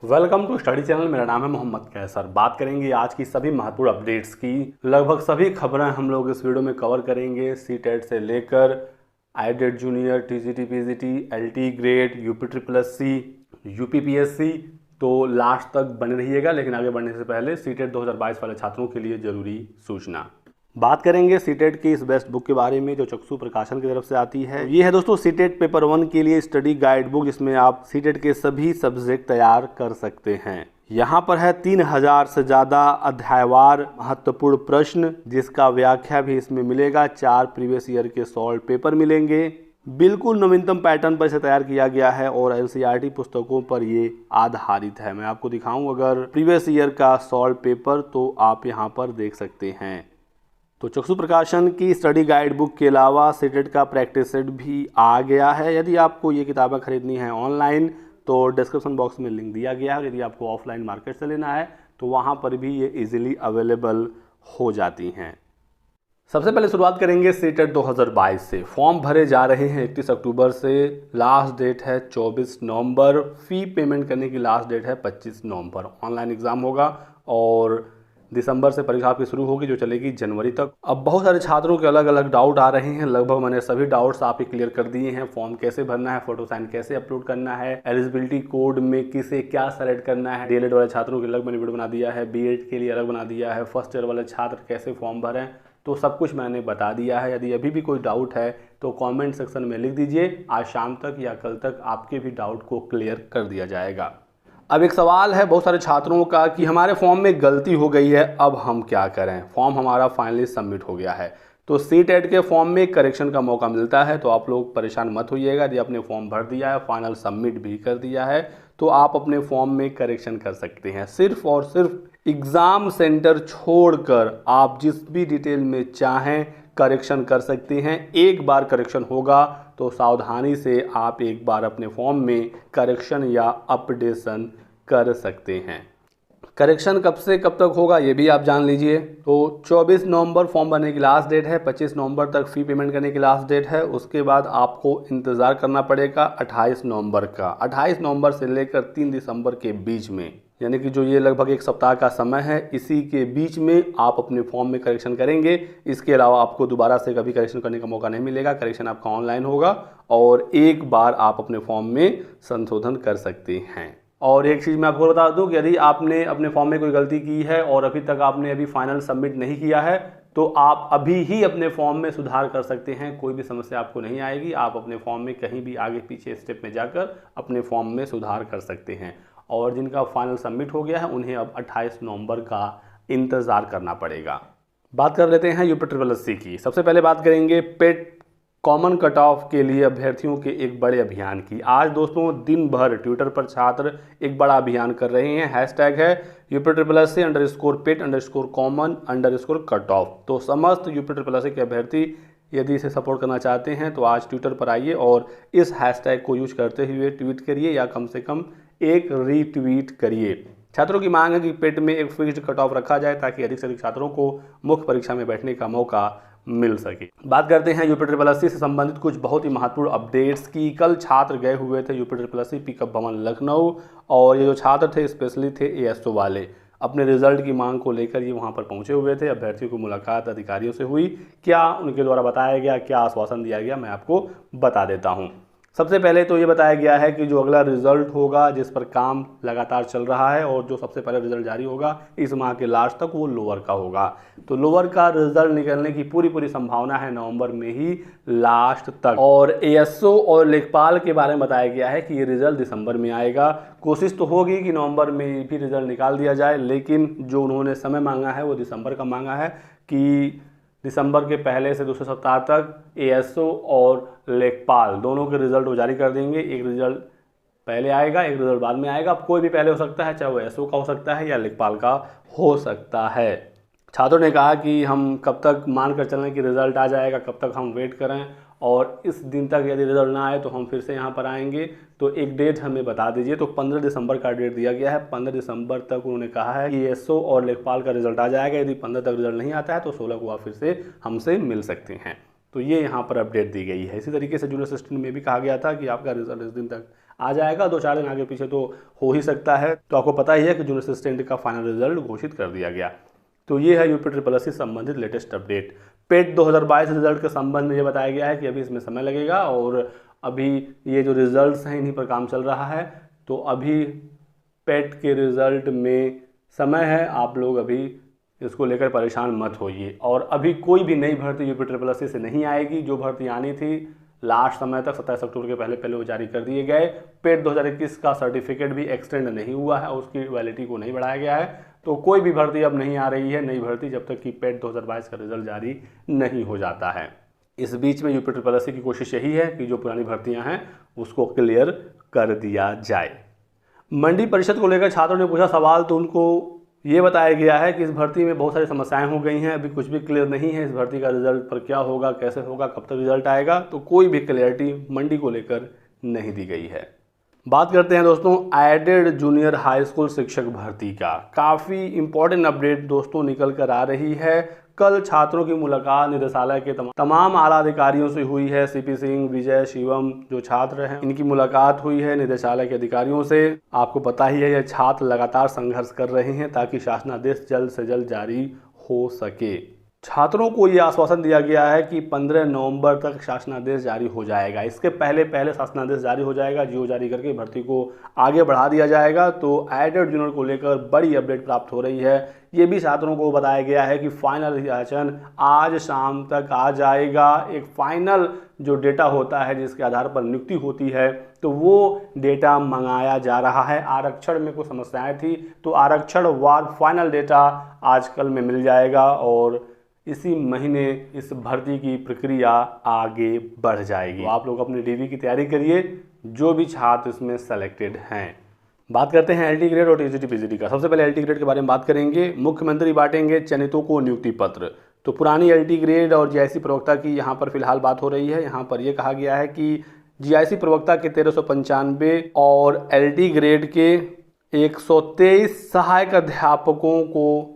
Welcome to study channel. मेरा नाम है मोहम्मद कैसर। बात करेंगे आज की सभी महत्वपूर्ण अपडेट्स की। लगभग सभी खबरें हम लोग इस वीडियो में कवर करेंगे। सीटेट से लेकर आईटेट junior, TGT, PGT, LT grade, UP triple SC, UPPSC, तो लास्ट तक बने रहिएगा। लेकिन आगे बढ़ने से पहले सीटेट 2022 वाले छात्रों के लिए जरूरी सूचना। बात करेंगे सीटेट की इस बेस्ट बुक के बारे में जो चक्षु प्रकाशन की तरफ से आती है। ये है दोस्तों सीटेट पेपर 1 के लिए स्टडी गाइड बुक, जिसमें आप सीटेट के सभी सब्जेक्ट तैयार कर सकते हैं। यहाँ पर है 3000 से ज़्यादा अध्यायवार महत्वपूर्ण प्रश्न, जिसका व्याख्या भी इसमें मिलेगा। 4 प्रीवियस ईयर के सॉल्व पेपर मिलेंगे। बिल्कुल नवीनतम पैटर्न पर इसे तैयार किया गया है और एनसीईआरटी पुस्तकों पर ये आधारित है। मैं आपको दिखाऊं अगर प्रीवियस ईयर का सॉल्व पेपर, तो आप यहाँ पर देख सकते हैं। तो चक्षु प्रकाशन की स्टडी गाइड बुक के अलावा सीटेट का प्रैक्टिस सेट भी आ गया है। यदि आपको ये किताबें खरीदनी है ऑनलाइन तो डिस्क्रिप्शन बॉक्स में लिंक दिया गया है। यदि आपको ऑफलाइन मार्केट से लेना है तो वहाँ पर भी ये इजीली अवेलेबल हो जाती हैं। सबसे पहले शुरुआत करेंगे सीटेट 2022 से। फॉर्म भरे जा रहे हैं 31 अक्टूबर से। लास्ट डेट है 24 नवंबर। फी पेमेंट करने की लास्ट डेट है 25 नवंबर। ऑनलाइन एग्जाम होगा और दिसंबर से परीक्षा आपकी शुरू होगी, जो चलेगी जनवरी तक। अब बहुत सारे छात्रों के अलग अलग डाउट आ रहे हैं। लगभग मैंने सभी डाउट्स आप ही क्लियर कर दिए हैं। फॉर्म कैसे भरना है, फोटो साइन कैसे अपलोड करना है, एलिजिबिलिटी कोड में किसे क्या सेलेक्ट करना है, डीएलएड वाले छात्रों के अलग मैंने वीडियो बना दिया है, बीएड के लिए अलग बना दिया है, फर्स्ट ईयर वाले छात्र कैसे फॉर्म भरें, तो सब कुछ मैंने बता दिया है। यदि अभी भी कोई डाउट है तो कमेंट सेक्शन में लिख दीजिए। आज शाम तक या कल तक आपके भी डाउट को क्लियर कर दिया जाएगा। अब एक सवाल है बहुत सारे छात्रों का कि हमारे फॉर्म में गलती हो गई है, अब हम क्या करें। फॉर्म हमारा फाइनली सबमिट हो गया है, तो सीटेट के फॉर्म में करेक्शन का मौका मिलता है। तो आप लोग परेशान मत होइएगा। यदि आपने फॉर्म भर दिया है, फाइनल सबमिट भी कर दिया है, तो आप अपने फॉर्म में करेक्शन कर सकते हैं। सिर्फ और सिर्फ एग्ज़ाम सेंटर छोड़कर आप जिस भी डिटेल में चाहें करेक्शन कर सकते हैं। एक बार करेक्शन होगा तो सावधानी से आप एक बार अपने फॉर्म में करेक्शन या अपडेशन कर सकते हैं। करेक्शन कब से कब तक होगा ये भी आप जान लीजिए। तो 24 नवंबर फॉर्म भरने की लास्ट डेट है। 25 नवंबर तक फ़ी पेमेंट करने की लास्ट डेट है। उसके बाद आपको इंतज़ार करना पड़ेगा 28 नवंबर का। 28 नवंबर से लेकर 3 दिसंबर के बीच में, यानी कि जो ये लगभग एक सप्ताह का समय है, इसी के बीच में आप अपने फॉर्म में करेक्शन करेंगे। इसके अलावा आपको दोबारा से कभी करेक्शन करने का मौका नहीं मिलेगा। करेक्शन आपका ऑनलाइन होगा और एक बार आप अपने फॉर्म में संशोधन कर सकते हैं। और एक चीज़ मैं आपको बता दूं कि यदि आपने अपने फॉर्म में कोई गलती की है और अभी तक आपने अभी फाइनल सबमिट नहीं किया है, तो आप अभी ही अपने फॉर्म में सुधार कर सकते हैं। कोई भी समस्या आपको नहीं आएगी। आप अपने फॉर्म में कहीं भी आगे पीछे स्टेप में जाकर अपने फॉर्म में सुधार कर सकते हैं। और जिनका फाइनल सबमिट हो गया है उन्हें अब 28 नवंबर का इंतज़ार करना पड़ेगा। बात कर लेते हैं यूपी ट्रिपल एससी की। सबसे पहले बात करेंगे पेट कॉमन कट ऑफ के लिए अभ्यर्थियों के एक बड़े अभियान की। आज दोस्तों दिन भर ट्विटर पर छात्र एक बड़ा अभियान कर रहे हैं। हैशटैग है यूपी ट्रिपल एससी _पेट_कॉमन_कट ऑफ। तो समस्त यूपी ट्रिपल एससी के अभ्यर्थी यदि इसे सपोर्ट करना चाहते हैं तो आज ट्विटर पर आइए और इस हैशटैग को यूज करते हुए ट्वीट करिए या कम से कम एक रीट्वीट करिए। छात्रों की मांग है कि पेट में एक फिक्स्ड कट ऑफ रखा जाए ताकि अधिक से अधिक छात्रों को मुख्य परीक्षा में बैठने का मौका मिल सके। बात करते हैं यूपी ट्रिपल एससी से संबंधित कुछ बहुत ही महत्वपूर्ण अपडेट्स की। कल छात्र गए हुए थे यूपी ट्रिपल एससी पिकअप भवन लखनऊ, और ये जो छात्र थे स्पेशली थे एएसओ वाले। अपने रिजल्ट की मांग को लेकर ये वहाँ पर पहुँचे हुए थे। अभ्यर्थियों की मुलाकात अधिकारियों से हुई। क्या उनके द्वारा बताया गया, क्या आश्वासन दिया गया, मैं आपको बता देता हूँ। सबसे पहले तो ये बताया गया है कि जो अगला रिजल्ट होगा, जिस पर काम लगातार चल रहा है और जो सबसे पहले रिजल्ट जारी होगा इस माह के लास्ट तक, वो लोअर का होगा। तो लोअर का रिजल्ट निकलने की पूरी संभावना है नवंबर में ही लास्ट तक। और एएसओ और लेखपाल के बारे में बताया गया है कि ये रिजल्ट दिसंबर में आएगा। कोशिश तो होगी कि नवंबर में भी रिजल्ट निकाल दिया जाए, लेकिन जो उन्होंने समय मांगा है वो दिसंबर का मांगा है कि दिसंबर के पहले से दूसरे सप्ताह तक एएसओ और लेखपाल दोनों के रिजल्ट वो जारी कर देंगे। एक रिजल्ट पहले आएगा, एक रिजल्ट बाद में आएगा। अब कोई भी पहले हो सकता है, चाहे वो एएसओ का हो सकता है या लेखपाल का हो सकता है। छात्रों ने कहा कि हम कब तक मान कर चलें कि रिजल्ट आ जाएगा, कब तक हम वेट करें, और इस दिन तक यदि रिजल्ट ना आए तो हम फिर से यहाँ पर आएंगे। तो एक डेट हमें बता दीजिए। तो 15 दिसंबर का डेट दिया गया है। 15 दिसंबर तक उन्होंने कहा है कि एएसओ और लेखपाल का रिजल्ट आ जाएगा। यदि 15 तक रिजल्ट नहीं आता है तो 16 को आप फिर से हमसे मिल सकते हैं। तो ये यहाँ पर अपडेट दी गई है। इसी तरीके से जूनियर असिस्टेंट में भी कहा गया था कि आपका रिजल्ट इस दिन तक आ जाएगा। 2-4 दिन आगे पीछे तो हो ही सकता है। तो आपको पता ही है कि जूनियर असिस्टेंट का फाइनल रिजल्ट घोषित कर दिया गया। तो ये है यूपी ट्रिपल एस से संबंधित लेटेस्ट अपडेट। पेट 2022 रिजल्ट के संबंध में ये बताया गया है कि अभी इसमें समय लगेगा और अभी ये जो रिजल्ट्स हैं इन्हीं पर काम चल रहा है। तो अभी पेट के रिजल्ट में समय है, आप लोग अभी इसको लेकर परेशान मत होइए। और अभी कोई भी नई भर्ती यूपी ट्रिपल एस से नहीं आएगी। जो भर्ती आनी थी लास्ट समय तक 27 अक्टूबर के पहले पहले वो जारी कर दिए गए। पेट 2021 का सर्टिफिकेट भी एक्सटेंड नहीं हुआ है, उसकी वैलिडिटी को नहीं बढ़ाया गया है। तो कोई भी भर्ती अब नहीं आ रही है नई भर्ती जब तक कि पेट 2022 का रिजल्ट जारी नहीं हो जाता है। इस बीच में यूपी ट्रिपल एस की कोशिश यही है कि जो पुरानी भर्तियां हैं उसको क्लियर कर दिया जाए। मंडी परिषद को लेकर छात्रों ने पूछा सवाल, तो उनको ये बताया गया है कि इस भर्ती में बहुत सारी समस्याएं हो गई हैं, अभी कुछ भी क्लियर नहीं है। इस भर्ती का रिजल्ट पर क्या होगा, कैसे होगा, कब तक रिजल्ट आएगा, तो कोई भी क्लियरिटी मंडी को लेकर नहीं दी गई है। बात करते हैं दोस्तों एडेड जूनियर हाई स्कूल शिक्षक भर्ती का। काफ़ी इंपॉर्टेंट अपडेट दोस्तों निकल कर आ रही है। कल छात्रों की मुलाकात निदेशालय के तमाम आला अधिकारियों से हुई है। सीपी सिंह, विजय, शिवम जो छात्र हैं इनकी मुलाकात हुई है निदेशालय के अधिकारियों से। आपको पता ही है ये छात्र लगातार संघर्ष कर रहे हैं ताकि शासनादेश जल्द से जल्द जारी हो सके। छात्रों को ये आश्वासन दिया गया है कि 15 नवंबर तक शासनादेश जारी हो जाएगा। इसके पहले पहले शासनादेश जारी हो जाएगा, जीओ जारी करके भर्ती को आगे बढ़ा दिया जाएगा। तो एडेड जूनियर को लेकर बड़ी अपडेट प्राप्त हो रही है। ये भी छात्रों को बताया गया है कि फाइनल रिएक्शन आज शाम तक आ जाएगा। एक फाइनल जो डेटा होता है जिसके आधार पर नियुक्ति होती है तो वो डेटा मंगाया जा रहा है। आरक्षण में कुछ समस्याएं थी तो आरक्षण वार फाइनल डेटा आज कल में मिल जाएगा और इसी महीने इस भर्ती की प्रक्रिया आगे बढ़ जाएगी। तो आप लोग अपनी डीवी की तैयारी करिए जो भी छात्र इसमें सेलेक्टेड हैं। बात करते हैं एलटी ग्रेड और टीजीटी पीजीटी का। सबसे पहले एलटी ग्रेड के बारे में बात करेंगे। मुख्यमंत्री बांटेंगे चयनितों को नियुक्ति पत्र। तो पुरानी एलटी ग्रेड और जीआईसी प्रवक्ता की यहाँ पर फिलहाल बात हो रही है। यहाँ पर यह कहा गया है कि जीआईसी प्रवक्ता के 1395 और एलटी ग्रेड के 123 सहायक अध्यापकों को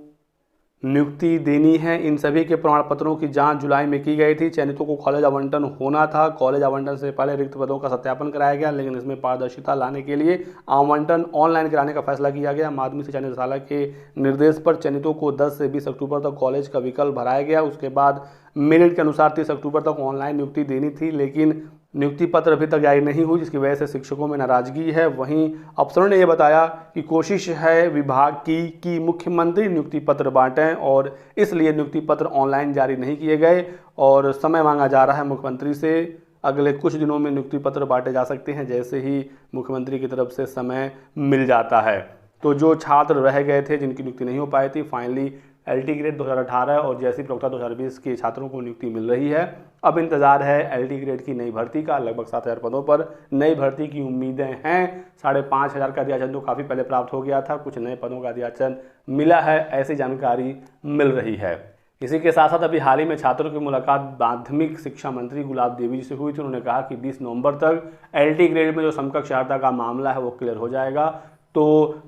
नियुक्ति देनी है। इन सभी के प्रमाण पत्रों की जांच जुलाई में की गई थी। चयनितों को कॉलेज आवंटन होना था। कॉलेज आवंटन से पहले रिक्त पदों का सत्यापन कराया गया, लेकिन इसमें पारदर्शिता लाने के लिए आवंटन ऑनलाइन कराने का फैसला किया गया। माध्यमिक शिक्षा निदेशालय के निर्देश पर चयनितों को 10 से 20 अक्टूबर तक कॉलेज का विकल्प भराया गया। उसके बाद मेरिट के अनुसार 30 अक्टूबर तक ऑनलाइन नियुक्ति देनी थी, लेकिन नियुक्ति पत्र अभी तक जारी नहीं हुई, जिसकी वजह से शिक्षकों में नाराजगी है। वहीं अफसरों ने यह बताया कि कोशिश है विभाग की कि मुख्यमंत्री नियुक्ति पत्र बांटें और इसलिए नियुक्ति पत्र ऑनलाइन जारी नहीं किए गए और समय मांगा जा रहा है मुख्यमंत्री से। अगले कुछ दिनों में नियुक्ति पत्र बांटे जा सकते हैं जैसे ही मुख्यमंत्री की तरफ से समय मिल जाता है। तो जो छात्र रह गए थे जिनकी नियुक्ति नहीं हो पाई थी, फाइनली एलटी ग्रेड 2018 और जीआईसी प्रवक्ता 2020 के छात्रों को नियुक्ति मिल रही है। अब इंतजार है एलटी ग्रेड की नई भर्ती का। लगभग 7000 पदों पर नई भर्ती की उम्मीदें हैं। 5500 का अध्याचन तो काफ़ी पहले प्राप्त हो गया था, कुछ नए पदों का अध्याचन मिला है, ऐसी जानकारी मिल रही है। इसी के साथ साथ अभी हाल ही में छात्रों की मुलाकात माध्यमिक शिक्षा मंत्री गुलाब देवी जी से हुई थी। उन्होंने कहा कि 20 नवंबर तक एलटी ग्रेड में जो समकक्ष अर्हता का मामला है वो क्लियर हो जाएगा। तो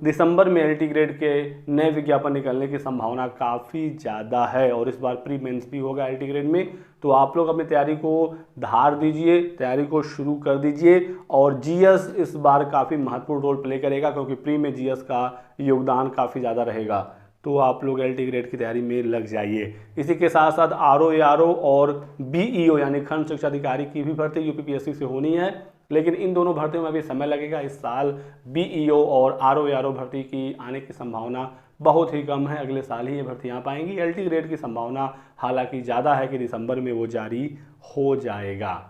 दिसंबर में एलटी ग्रेड के नए विज्ञापन निकलने की संभावना काफ़ी ज़्यादा है और इस बार प्री मेंस भी होगा एलटी ग्रेड में। तो आप लोग अपनी तैयारी को धार दीजिए, तैयारी को शुरू कर दीजिए। और जीएस इस बार काफ़ी महत्वपूर्ण रोल प्ले करेगा क्योंकि प्री में जीएस का योगदान काफ़ी ज़्यादा रहेगा। तो आप लोग एलटी ग्रेड की तैयारी में लग जाइए। इसी के साथ साथ आरओ और बीईओ यानी खंड शिक्षा अधिकारी की भी भर्ती यूपीपीएससी से होनी है, लेकिन इन दोनों भर्तियों में भी समय लगेगा। इस साल बीईओ और आरओ भर्ती की आने की संभावना बहुत ही कम है, अगले साल ही ये भर्ती आ पाएंगी। एलटी ग्रेड की संभावना हालांकि ज़्यादा है कि दिसंबर में वो जारी हो जाएगा।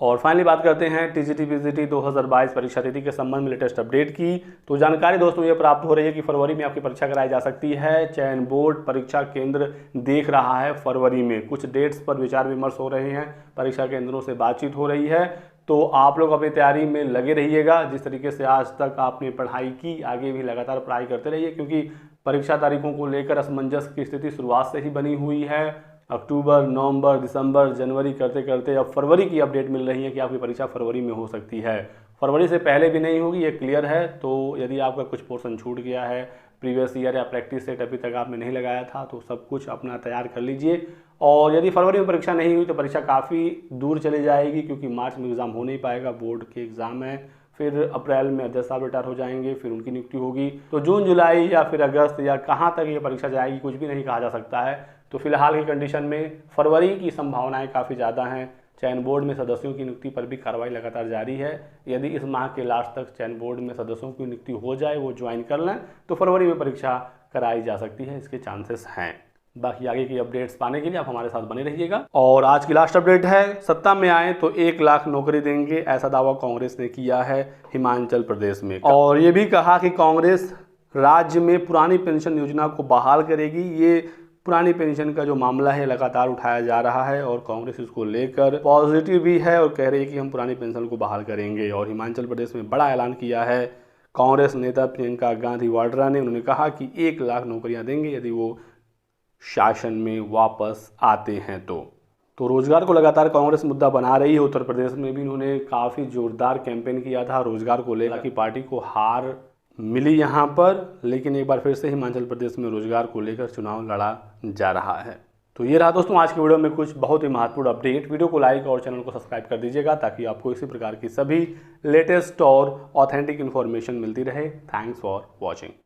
और फाइनली बात करते हैं टीजीटी पीजीटी 2022 परीक्षा तिथि के संबंध में लेटेस्ट अपडेट की। तो जानकारी दोस्तों ये प्राप्त हो रही है कि फरवरी में आपकी परीक्षा कराई जा सकती है। चयन बोर्ड परीक्षा केंद्र देख रहा है फरवरी में। कुछ डेट्स पर विचार विमर्श हो रहे हैं, परीक्षा केंद्रों से बातचीत हो रही है। तो आप लोग अपनी तैयारी में लगे रहिएगा। जिस तरीके से आज तक आपने पढ़ाई की, आगे भी लगातार पढ़ाई करते रहिए, क्योंकि परीक्षा तारीखों को लेकर असमंजस की स्थिति शुरुआत से ही बनी हुई है। अक्टूबर, नवंबर, दिसंबर, जनवरी करते करते अब फरवरी की अपडेट मिल रही है कि आपकी परीक्षा फरवरी में हो सकती है। फरवरी से पहले भी नहीं होगी, ये क्लियर है। तो यदि आपका कुछ पोर्शन छूट गया है, प्रीवियस ईयर या प्रैक्टिस सेट अभी तक आपने नहीं लगाया था, तो सब कुछ अपना तैयार कर लीजिए। और यदि फरवरी में परीक्षा नहीं हुई तो परीक्षा काफ़ी दूर चली जाएगी, क्योंकि मार्च में एग्ज़ाम हो नहीं पाएगा, बोर्ड के एग्ज़ाम है। फिर अप्रैल में अध्यक्ष साहब रिटायर हो जाएंगे, फिर उनकी नियुक्ति होगी। तो जून जुलाई या फिर अगस्त या कहाँ तक ये परीक्षा जाएगी कुछ भी नहीं कहा जा सकता है। तो फिलहाल की कंडीशन में फरवरी की संभावनाएं काफ़ी ज़्यादा हैं। चयन बोर्ड में सदस्यों की नियुक्ति पर भी कार्रवाई लगातार जारी है। यदि इस माह के लास्ट तक चयन बोर्ड में सदस्यों की नियुक्ति हो जाए, वो ज्वाइन कर लें, तो फरवरी में परीक्षा कराई जा सकती है, इसके चांसेस हैं। बाकी आगे की अपडेट्स पाने के लिए आप हमारे साथ बने रहिएगा। और आज की लास्ट अपडेट है, सत्ता में आए तो 1 लाख नौकरी देंगे, ऐसा दावा कांग्रेस ने किया है हिमाचल प्रदेश में। और ये भी कहा कि कांग्रेस राज्य में पुरानी पेंशन योजना को बहाल करेगी। ये पुरानी पेंशन का जो मामला है लगातार उठाया जा रहा है और कांग्रेस इसको लेकर पॉजिटिव भी है और कह रही है कि हम पुरानी पेंशन को बहाल करेंगे। और हिमाचल प्रदेश में बड़ा ऐलान किया है कांग्रेस नेता प्रियंका गांधी वाड्रा ने। उन्होंने कहा कि 1 लाख नौकरियां देंगे यदि वो शासन में वापस आते हैं तो रोजगार को लगातार कांग्रेस मुद्दा बना रही है। उत्तर प्रदेश में भी उन्होंने काफ़ी जोरदार कैंपेन किया था रोजगार को लेकर कि पार्टी को हार मिली यहाँ पर, लेकिन एक बार फिर से हिमाचल प्रदेश में रोजगार को लेकर चुनाव लड़ा जा रहा है। तो ये रहा दोस्तों आज की वीडियो में कुछ बहुत ही महत्वपूर्ण अपडेट। वीडियो को लाइक और चैनल को सब्सक्राइब कर दीजिएगा ताकि आपको इसी प्रकार की सभी लेटेस्ट और ऑथेंटिक इन्फॉर्मेशन मिलती रहे। Thanks for watching.